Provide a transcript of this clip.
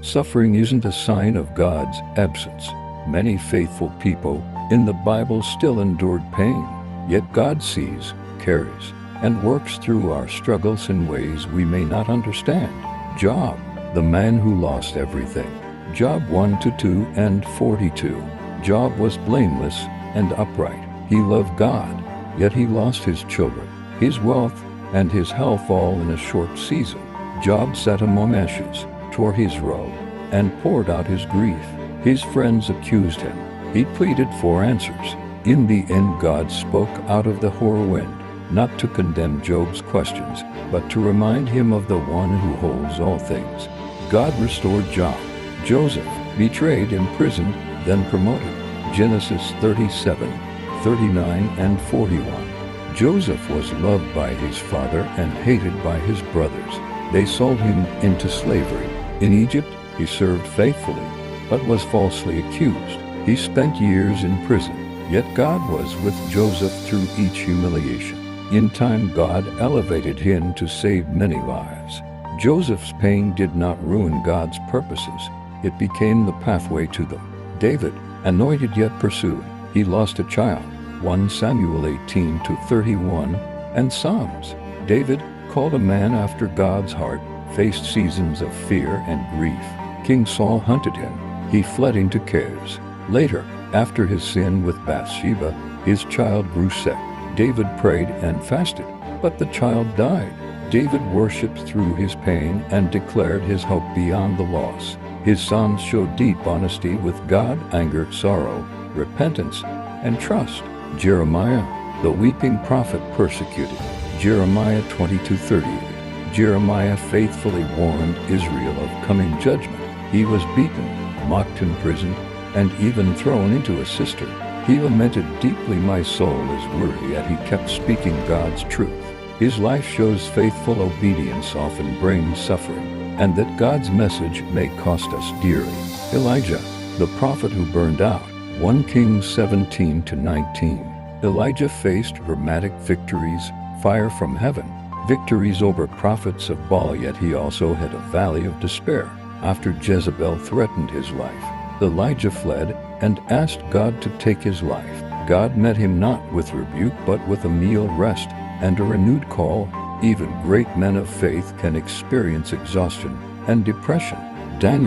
Suffering isn't a sign of God's absence. Many faithful people in the Bible still endured pain, yet God sees, cares, and works through our struggles in ways we may not understand. Job, the man who lost everything. Job 1-2 and 42. Job was blameless and upright. He loved God, yet he lost his children, his wealth, and his health all in a short season. Job sat among ashes, tore his robe, and poured out his grief. His friends accused him. He pleaded for answers. In the end, God spoke out of the whirlwind, not to condemn Job's questions, but to remind him of the one who holds all things. God restored Job. Joseph, betrayed, imprisoned, then promoted. Genesis 37, 39 and 41. Joseph was loved by his father and hated by his brothers. They sold him into slavery. In Egypt, he served faithfully, but was falsely accused. He spent years in prison, yet God was with Joseph through each humiliation. In time, God elevated him to save many lives. Joseph's pain did not ruin God's purposes. It became the pathway to them. David, anointed yet pursued, he lost a child. 1 Samuel 18-31 and Psalms. David, called a man after God's heart, faced seasons of fear and grief. King Saul hunted him. He fled into caves. Later, after his sin with Bathsheba, his child grew sick. David prayed and fasted, but the child died. David worshiped through his pain and declared his hope beyond the loss. His Psalms show deep honesty with God, anger, sorrow, repentance, and trust. Jeremiah, the weeping prophet persecuted. Jeremiah 22:38. Jeremiah faithfully warned Israel of coming judgment. He was beaten, mocked, imprisoned, and even thrown into a cistern. He lamented deeply, "My soul is weary," yet he kept speaking God's truth. His life shows faithful obedience often brings suffering, and that God's message may cost us dearly. Elijah, the prophet who burned out. 1 Kings 17-19. Elijah faced dramatic victories, fire from heaven, victories over prophets of Baal, yet he also had a valley of despair. After Jezebel threatened his life, Elijah fled and asked God to take his life. God met him not with rebuke but with a meal, rest, and a renewed call. Even great men of faith can experience exhaustion and depression. Daniel